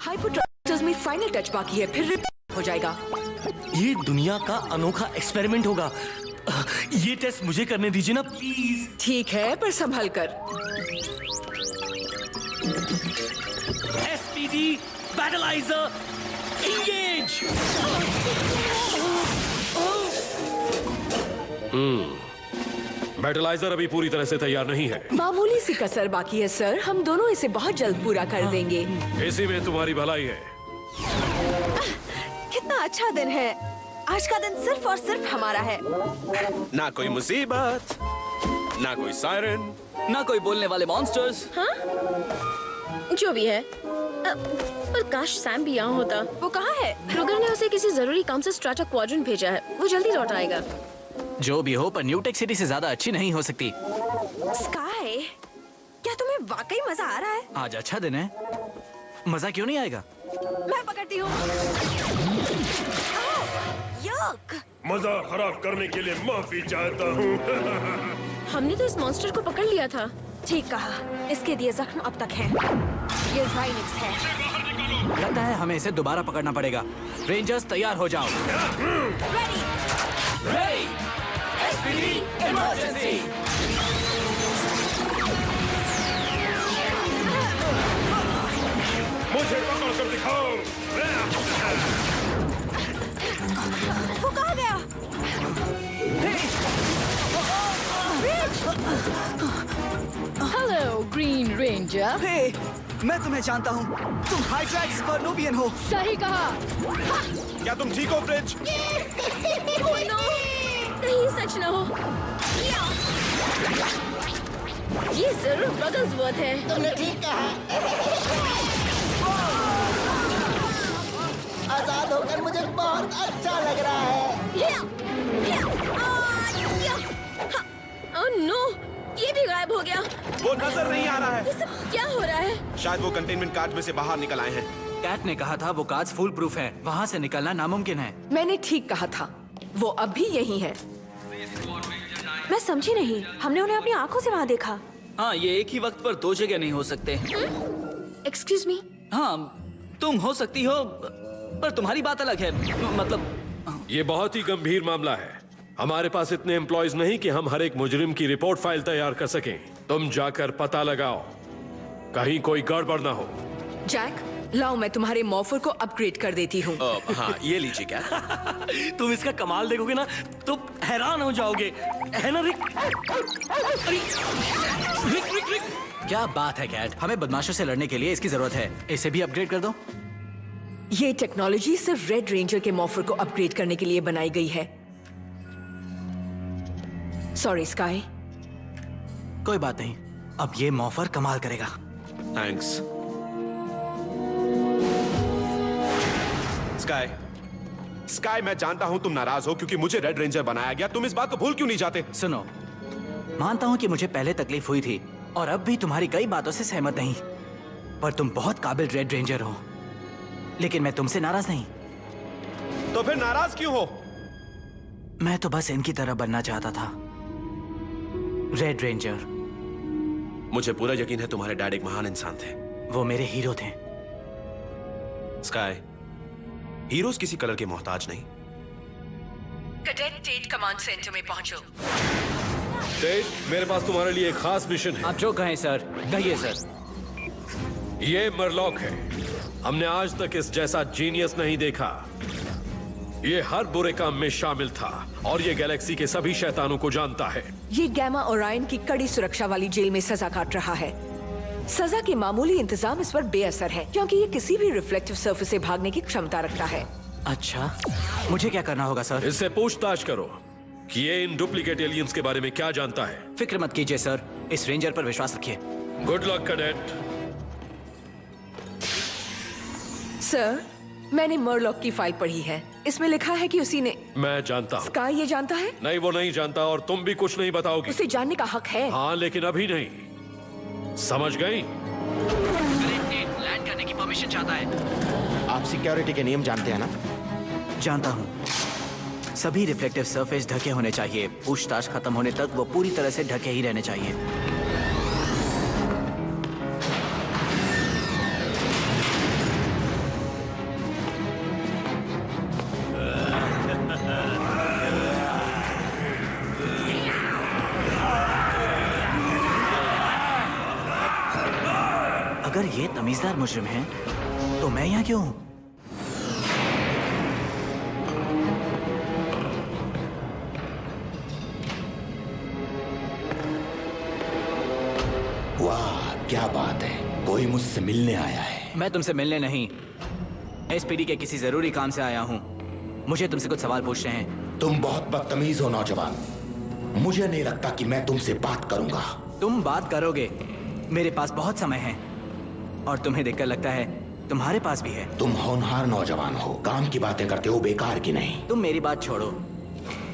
हाइपोट्राइटस में final touch बाकी है, फिर रिपेयर हो जाएगा। ये दुनिया का अनोखा एक्सपेरिमेंट होगा। ये टेस्ट मुझे करने दीजिए ना प्लीज। ठीक है, पर संभल कर। SPD बैटलाइजर engage. बैटलाइजर अभी पूरी तरह से तैयार नहीं है। मामूली सी कसर बाकी है सर, हम दोनों इसे बहुत जल्द पूरा कर देंगे। इसी में तुम्हारी भलाई है। कितना अच्छा दिन है। आज का दिन सिर्फ और सिर्फ हमारा है। ना कोई मुसीबत, ना कोई सायरन, ना कोई बोलने वाले मॉन्स्टर्स। हाँ? जो भी है, पर काश सैम भी यहाँ होता। वो कहाँ है? क्रूगर ने उसे किसी जरूरी काम से स्ट्राटा क्वाड्रेंट भेजा है। वो जल्दी लौट आएगा। जो भी हो, पर न्यूटेक सिटी से ज्यादा अच्छी नहीं हो सकती। स्काई, क्या तुम्हें वाकई मजा आ रहा है? आज अच्छा दिन है, मजा क्यों नहीं आएगा? मैं पकड़ती हूँ। यक! मजा खराब करने के लिए माफी चाहता हूँ। हमने तो इस मॉन्स्टर को पकड़ लिया था। ठीक कहा, इसके दिए जख्म अब तक हैं। ये राइनिक्स है। लगता है हमें इसे दोबारा पकड़ना पड़ेगा। रेंजर्स तैयार हो जाओ। रेडी! रेडी! SPD emergency! मुझे पकड़ कर दिखाओ। वो कहाँ गया? Hello green ranger. हे, मैं तुम्हें जानता हूँ। तुम हाइड्रैक्स वर्नोवियन हो। सही कहा। क्या तुम ठीक हो ब्रिज? Oh no! कहीं सच न हो। ये जरूर बगल्सवर्थ है। तुमने ठीक कहा। आजाद होकर मुझे बहुत अच्छा लग रहा है। Oh no! ये भी गायब हो गया। वो नजर नहीं आ रहा ये है। सब क्या हो रहा है? शायद वो कंटेनमेंट कार्ड में से बाहर निकल आए हैं। कैट ने कहा था वो कार्ड्स फुल प्रूफ है, वहाँ से निकलना नामुमकिन है। मैंने ठीक कहा था, वो अब भी यही है। मैं समझी नहीं। हमने उन्हें अपनी आंखों से वहाँ देखा। हाँ, ये एक ही वक्त पर दो जगह नहीं हो सकते। Excuse me. हाँ, तुम हो सकती हो, पर तुम्हारी बात अलग है। मतलब ये बहुत ही गंभीर मामला है। हमारे पास इतने एम्प्लॉयज नहीं कि हम हर एक मुजरिम की रिपोर्ट फाइल तैयार कर सकें। तुम जाकर पता लगाओ, कहीं कोई गड़बड़ ना हो। जैक, लाओ मैं तुम्हारे मॉर्फर को अपग्रेड कर देती हूँ। हाँ, ये लीजिए क्या। तुम इसका कमाल देखोगे ना तो हैरान हो जाओगे, है ना रिक? रिक। क्या बात है कैट, हमें बदमाशों से लड़ने के लिए इसकी जरूरत है। इसे भी अपग्रेड कर दो। ये टेक्नोलॉजी सिर्फ रेड रेंजर के मॉर्फर को अपग्रेड करने के लिए बनाई गई है। Sorry sky. कोई बात नहीं, अब ये मॉर्फर कमाल करेगा। Thanks sky. स्काई, मैं जानता हूं तुम नाराज हो क्योंकि मुझे रेड रेंजर बनाया गया। तुम इस बात को भूल क्यों नहीं जाते? सुनो, मानता हूं कि मुझे पहले तकलीफ हुई थी और अब भी तुम्हारी कई बातों से सहमत नहीं, पर तुम बहुत काबिल रेड रेंजर हो। लेकिन मैं तुमसे नाराज नहीं। तो फिर नाराज क्यों हो? मैं तो बस इनकी तरह बनना चाहता था, रेड रेंजर। मुझे पूरा यकीन है तुम्हारे डैड एक महान इंसान थे। वो मेरे हीरो थे। स्काई, हीरोज किसी कलर के मोहताज नहीं। कैडेट टेट कमांड सेंटर में पहुंचो। टेट, मेरे पास तुम्हारे लिए एक खास मिशन है। आप जो कहें सर, कहिए सर। ये मरलॉक है। हमने आज तक इस जैसा जीनियस नहीं देखा। ये हर बुरे काम में शामिल था और ये गैलेक्सी के सभी शैतानों को जानता है। ये गैमा ओरायन की कड़ी सुरक्षा वाली जेल में सजा काट रहा है। सजा के मामूली इंतजाम इस पर बेअसर है क्योंकि ये किसी भी रिफ्लेक्टिव सरफेस से भागने की क्षमता रखता है। अच्छा, मुझे क्या करना होगा सर? इससे पूछताछ करो कि ये इन डुप्लीकेट एलियंस के बारे में क्या जानता है। फिक्र मत कीजिए सर, इस रेंजर पर विश्वास रखिए। Good luck cadet. सर, मैंने मरलॉक की फाइल पढ़ी है। इसमें लिखा है कि उसी ने। मैं जानता हूँ। स्काई ये जानता है? नहीं, वो नहीं जानता और तुम भी कुछ नहीं बताओगी। उसे जानने का हक है। हाँ, लेकिन अभी नहीं। समझ गई? लैंड करने की परमिशन चाहता है। आप सिक्योरिटी के नियम जानते हैं ना? जानता हूँ। सभी रिफ्लेक्टिव सरफेस ढके होने चाहिए। पूछताछ खत्म होने तक वो पूरी तरह से ढके ही रहने चाहिए। ये तमीजदार मुजरिम हैं, तो मैं यहाँ क्यों हूँ? वाह, क्या बात है, कोई मुझसे मिलने आया है। मैं तुमसे मिलने नहीं, एसपीडी के किसी जरूरी काम से आया हूँ। मुझे तुमसे कुछ सवाल पूछने हैं। तुम बहुत बदतमीज हो नौजवान, मुझे नहीं लगता कि मैं तुमसे बात करूंगा। तुम बात करोगे? मेरे पास बहुत समय है और तुम्हें देखकर लगता है तुम्हारे पास भी है। तुम होनहार नौजवान हो, काम की बातें करते हो, बेकार की नहीं। तुम मेरी बात छोड़ो,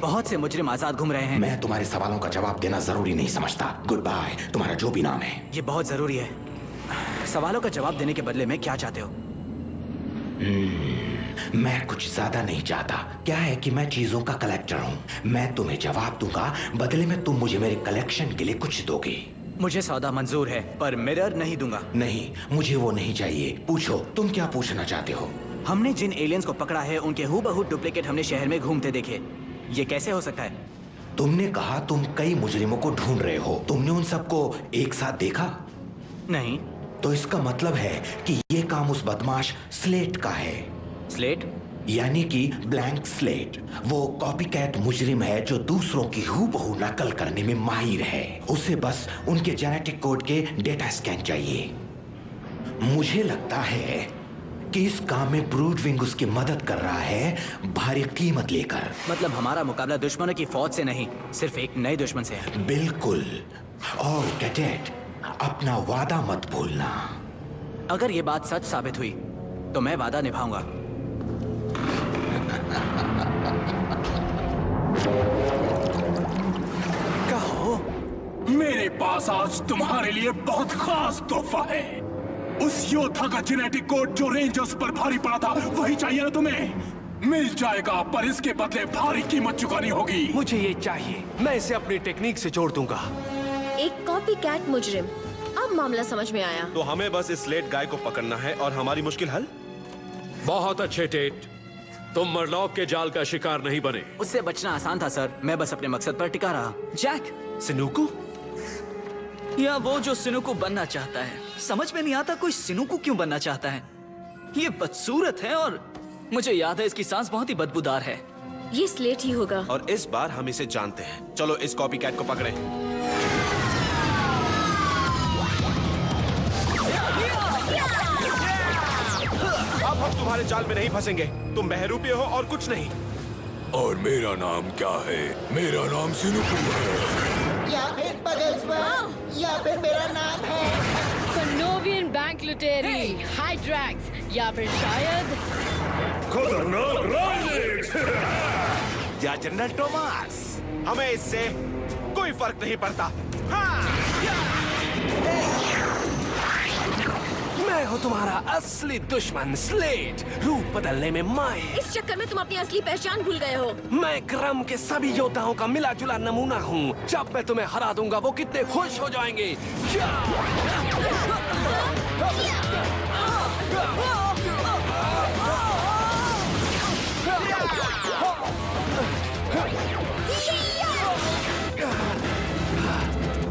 बहुत से मुजरिम आजाद घूम रहे हैं। मैं तुम्हारे सवालों का जवाब देना जरूरी नहीं समझता। गुड बाय, तुम्हारा जो भी नाम है। ये बहुत जरूरी है। सवालों का जवाब देने के बदले में क्या चाहते हो? मैं कुछ ज्यादा नहीं चाहता। क्या है कि मैं चीजों का कलेक्टर हूँ। मैं तुम्हें जवाब दूंगा, बदले में तुम मुझे मेरे कलेक्शन के लिए कुछ दोगे। मुझे सौदा मंजूर है, पर मिरर नहीं दूंगा। नहीं, मुझे वो नहीं चाहिए। पूछो, तुम क्या पूछना चाहते हो? हमने जिन एलियंस को पकड़ा है उनके हूबहू डुप्लीकेट हमने शहर में घूमते देखे। ये कैसे हो सकता है? तुमने कहा तुम कई मुजरिमों को ढूंढ रहे हो। तुमने उन सबको एक साथ देखा? नहीं। तो इसका मतलब है कि ये काम उस बदमाश स्लेट का है। स्लेट? यानी कि ब्लैंक स्लेट। वो कॉपीकैट मुजरिम है जो दूसरों की हूबहू नकल करने में माहिर है। उसे बस उनके जेनेटिक कोड के डेटा स्कैन चाहिए। मुझे लगता है कि इस काम में ब्रूडविंग उसकी मदद कर रहा है, भारी कीमत लेकर। मतलब हमारा मुकाबला दुश्मनों की फौज से नहीं, सिर्फ एक नए दुश्मन से है। बिल्कुल। और कैडेट, अपना वादा मत भूलना। अगर ये बात सच साबित हुई तो मैं वादा निभाऊंगा। कहो, मेरे पास आज तुम्हारे लिए बहुत खास तोहफा है। उस योद्धा का जेनेटिक कोड जो रेंजर्स पर भारी पड़ा था, वही चाहिए ना तुम्हें? मिल जाएगा, पर इसके बदले भारी कीमत चुकानी होगी। मुझे ये चाहिए, मैं इसे अपनी टेक्निक से जोड़ दूंगा। एक कॉपीकैट मुजरिम, अब मामला समझ में आया। तो हमें बस इस स्लेट गाय को पकड़ना है और हमारी मुश्किल हल। बहुत अच्छे टेट, तुम मरलॉक के जाल का शिकार नहीं बने। उससे बचना आसान था सर, मैं बस अपने मकसद पर टिका रहा। जैक, सिनुकू? या वो जो सिनुकू बनना चाहता है। समझ में नहीं आता कोई सिनुकू क्यों बनना चाहता है। ये बदसूरत है और मुझे याद है इसकी सांस बहुत ही बदबूदार है। ये स्लेट ही होगा। और इस बार हम इसे जानते हैं। चलो इस कॉपीकैट को पकड़ें। अब हम तुम्हारे जाल में नहीं फंसेंगे। तुम बहरूपी हो और कुछ नहीं। और मेरा नाम क्या है? मेरा नाम सिनुकू है। या फिर बगल्सवर्थ, या फिर मेरा नाम है कनोवियन बैंक लुटेरी, हाइड्रैक्स, या फिर शायद खतरनाक राइलिक्स। या जनरल टोमास। हमें इससे कोई फर्क नहीं पड़ता। मैं हूँ तुम्हारा असली दुश्मन स्लेट, रूप बदलने में माहिर। इस चक्कर में तुम अपनी असली पहचान भूल गए हो। मैं क्रम के सभी योद्धाओं का मिला जुला नमूना हूँ। जब मैं तुम्हें हरा दूंगा वो कितने खुश हो जाएंगे।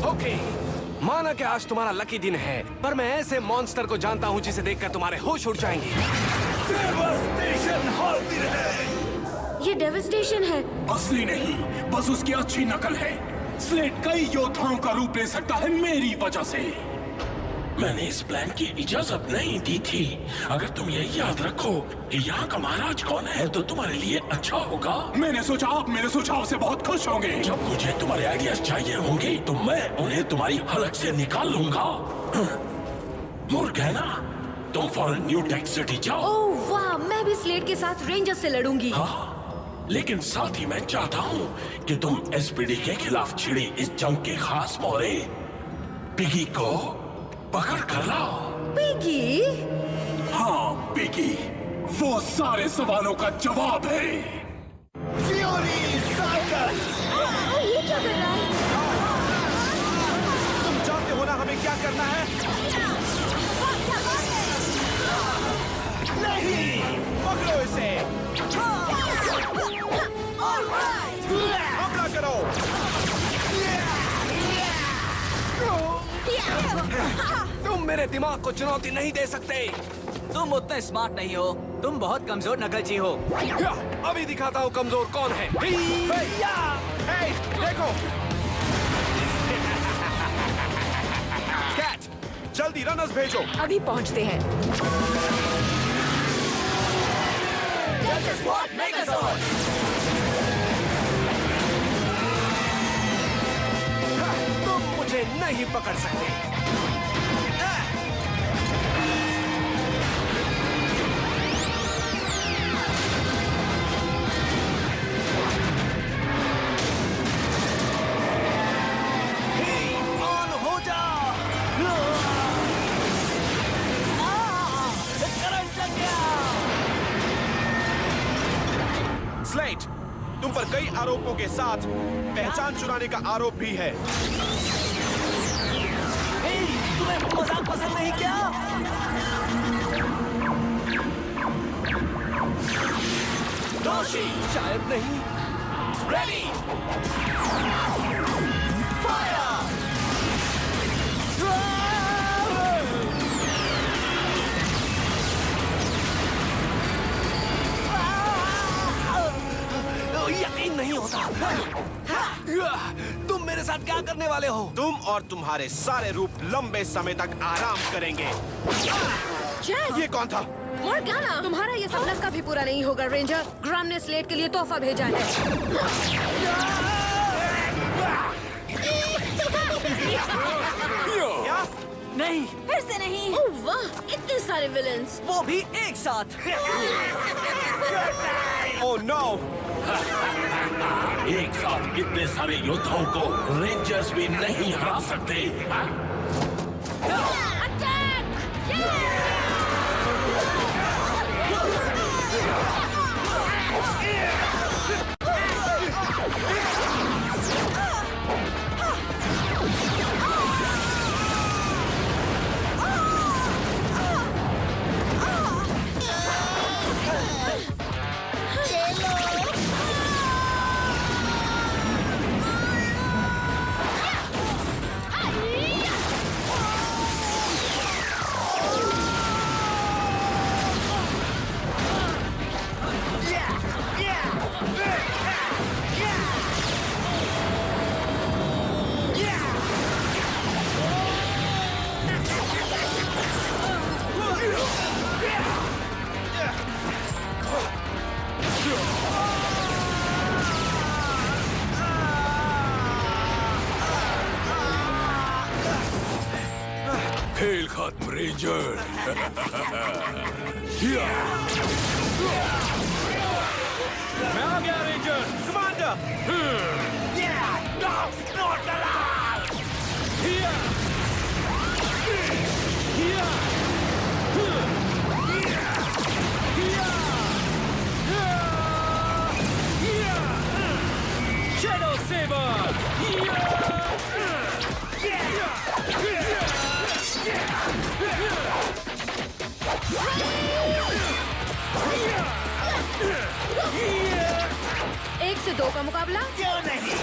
ओके, माना कि आज तुम्हारा लकी दिन है, पर मैं ऐसे मॉन्स्टर को जानता हूँ जिसे देखकर तुम्हारे होश उड़ जाएंगे। डेवास्टेशन हाजिर है। ये डेवास्टेशन है। असली नहीं, बस उसकी अच्छी नकल है। स्लेट कई योद्धाओं का रूप ले सकता है मेरी वजह से। मैंने इस प्लान की इजाजत नहीं दी थी। अगर तुम ये याद रखो कि यहाँ का महाराज कौन है तो तुम्हारे लिए अच्छा होगा। मैंने सोचा आप मेरे सुझाव से बहुत खुश होंगे। जब मुझे तुम्हारे आइडियाज चाहिए होंगे तो मैं उन्हें तुम्हारी हलक से निकाल लूंगा। मूर्ख है ना? तुम फौरन न्यू टेक सिटी जाओ। ओह वाह, मैं भी स्लेट के साथ रेंजर से लड़ूंगी। हाँ, लेकिन साथ ही मैं चाहता हूँ कि तुम एसपीडी के खिलाफ छिड़ी इस जंग के खास मोहरे पिगी को पकड़ कर लाओ। पिगी? हाँ पिगी, वो सारे सवालों का जवाब है। Fury cycle. ये क्या कर रहा है? तुम जानते हो ना हमें क्या करना है? नहीं, पकड़ो इसे। हमला करो। तुम मेरे दिमाग को चुनौती नहीं दे सकते। तुम उतने स्मार्ट नहीं हो। तुम बहुत कमजोर नकलची हो। अभी दिखाता हूँ कमजोर कौन है। देखो कैट, जल्दी रनर्स भेजो। अभी पहुंचते हैं। तुम मुझे नहीं पकड़ सकते। ऑन हो जा। करंट लग गया। स्लेट, तुम पर कई आरोपों के साथ पहचान चुराने का आरोप भी है। तुम्हें मजाक पसंद नहीं क्या? दोषी शायद नहीं। Ready, fire. यकीन नहीं होता। तुम मेरे साथ क्या करने वाले हो? तुम और तुम्हारे सारे रूप लंबे समय तक आराम करेंगे। ये कौन था? मॉर्गाना, तुम्हारा ये सपना कभी पूरा नहीं होगा रेंजर। ग्राम ने स्लेट के लिए तोहफा भेजा है। क्या? नहीं, फिर से नहीं। ओह वाह, इतने सारे विलेंस। वो भी एक साथ। Oh no! एक साथ इतने सारे योद्धाओं को रेंजर्स भी नहीं हरा सकते। खेल खत्म रेंजर। मैं आ गया रेंजर। कमांडर! Shadow Saber! एक से दो का मुकाबला क्यों नहीं?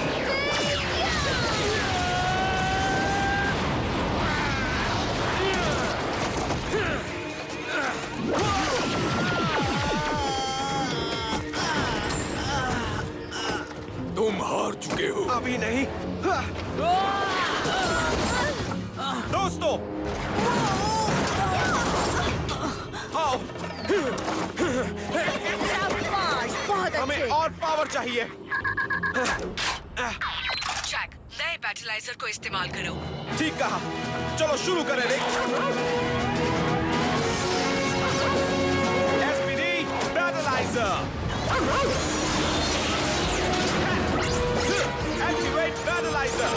तुम हार चुके हो। अभी नहीं। दोस्तों, आओ। बहुत हमें अच्छे। और पावर चाहिए। जैक, नए बैटलाइजर को इस्तेमाल करो। ठीक कहा। चलो शुरू करें रे। SPD बैटलाइजर। Activate Battleizer!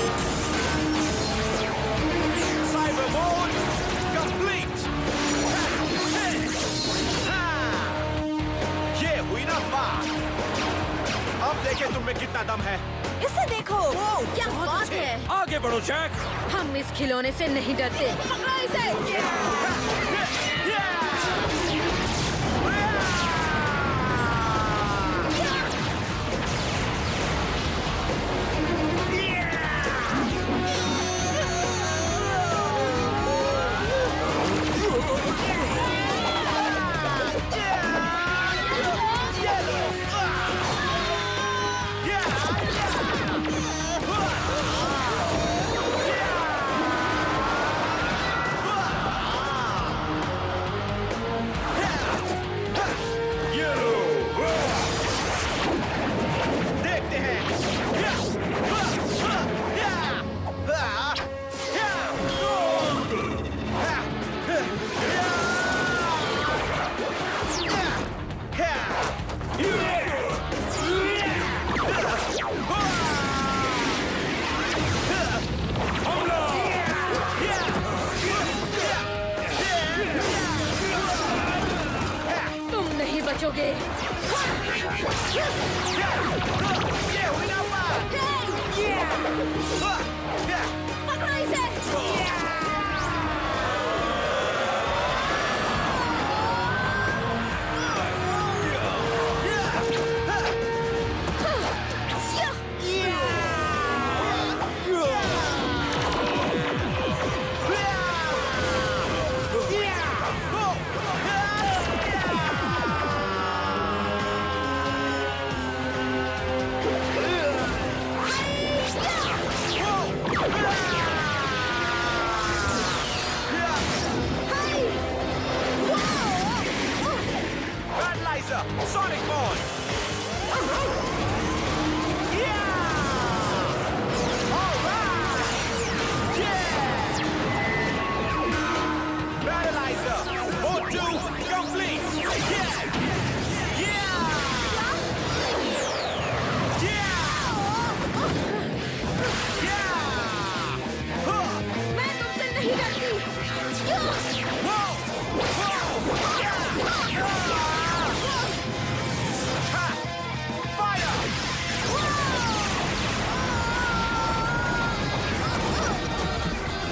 Cyber mode complete! ये हुई ना बात। अब देखें तुम में कितना दम है। इसे देखो। क्या बात है? आगे बढ़ो जैक। हम इस खिलौने से नहीं डरते। पकड़ो इसे। बचोगे। पकड़ो इसे। Sonic Ball! Paralyzer! Mode 2 complete! मैं तुमसे नहीं डरती।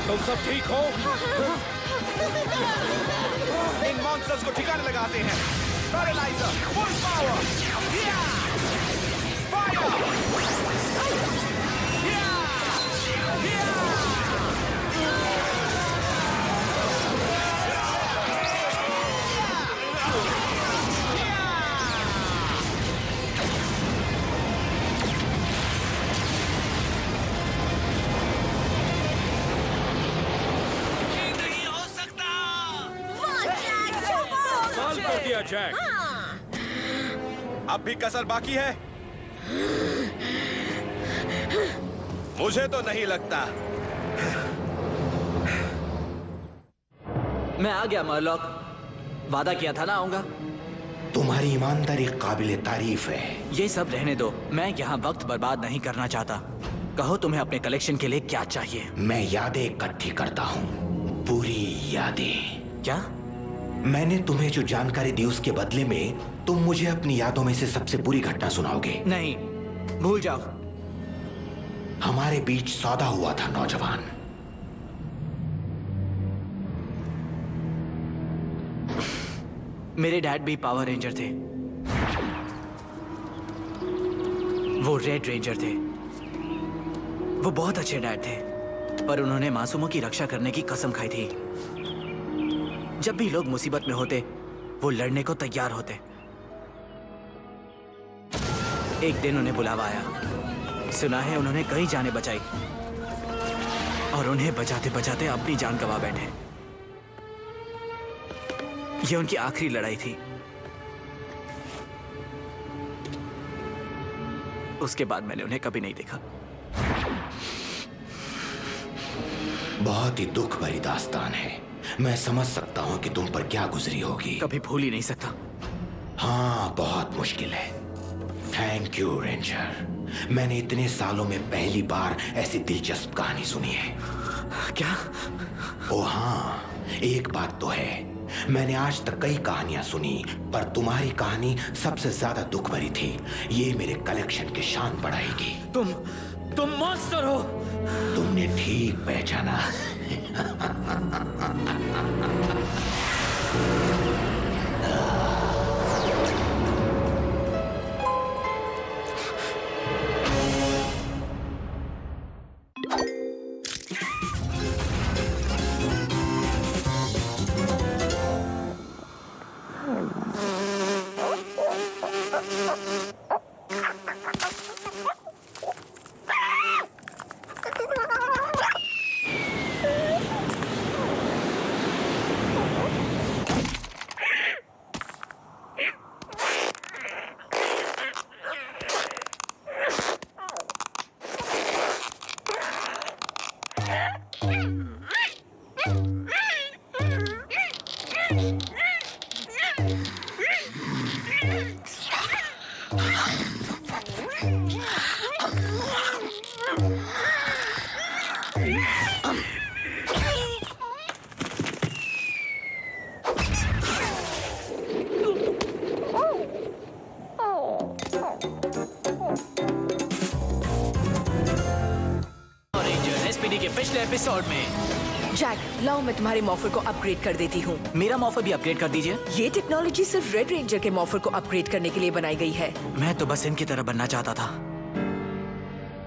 तुम सब ठीक हो? इन मॉन्स्टर्स को ठिकाने लगाते हैं। पैरालाइजर फुल पावर। कर दिया जैक। अब भी कसर बाकी है? मुझे तो नहीं लगता। मैं आ गया मरलॉक, वादा किया था ना आऊंगा। तुम्हारी ईमानदारी काबिले तारीफ है। ये सब रहने दो, मैं यहाँ वक्त बर्बाद नहीं करना चाहता। कहो तुम्हें अपने कलेक्शन के लिए क्या चाहिए? मैं यादें इकट्ठी करता हूँ, पूरी यादें। क्या? मैंने तुम्हें जो जानकारी दी उसके बदले में तुम मुझे अपनी यादों में से सबसे बुरी घटना सुनाओगे। नहीं, भूल जाओ। हमारे बीच सौदा हुआ था नौजवान। मेरे डैड भी पावर रेंजर थे। वो रेड रेंजर थे। वो बहुत अच्छे डैड थे, पर उन्होंने मासूमों की रक्षा करने की कसम खाई थी। जब भी लोग मुसीबत में होते, वो लड़ने को तैयार होते। एक दिन उन्हें बुलावा आया। सुना है उन्होंने कई जानें बचाई और उन्हें बचाते बचाते अपनी जान गंवा बैठे। ये उनकी आखिरी लड़ाई थी। उसके बाद मैंने उन्हें कभी नहीं देखा। बहुत ही दुख भरी दास्तान है। मैं समझ सकता हूं कि तुम पर क्या गुजरी होगी। कभी भूल ही नहीं सकता। हाँ, बहुत मुश्किल है। Thank you ranger. मैंने इतने सालों में पहली बार ऐसी दिलचस्प कहानी सुनी है। क्या? ओ हाँ, एक बात तो है, मैंने आज तक कई कहानियां सुनी, पर तुम्हारी कहानी सबसे ज्यादा दुख भरी थी। ये मेरे कलेक्शन की शान बढ़ाएगी। तुम मॉन्स्टर हो। तुमने ठीक पहचाना। एपिसोड में। जैक, लाओ मैं तुम्हारे मॉर्फर को अपग्रेड कर देती हूँ। मेरा मॉर्फर भी अपग्रेड कर दीजिए। ये टेक्नोलॉजी सिर्फ रेड रेंजर के मॉर्फर को अपग्रेड करने के लिए बनाई गई है। मैं तो बस इनकी तरह बनना चाहता था,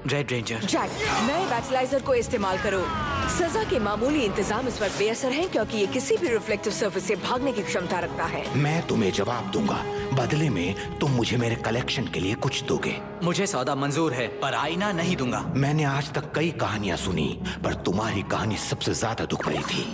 रेड रेंजर। जैक, नए बैटलाइजर को इस्तेमाल करो। सजा के मामूली इंतजाम इस पर बेअसर हैं क्योंकि ये किसी भी रिफ्लेक्टिव सर्फेस से भागने की क्षमता रखता है। मैं तुम्हें जवाब दूंगा, बदले में तुम मुझे मेरे कलेक्शन के लिए कुछ दोगे। मुझे सौदा मंजूर है, पर आईना नहीं दूंगा। मैंने आज तक कई कहानियां सुनी, पर तुम्हारी कहानी सबसे ज्यादा दुख भरी थी।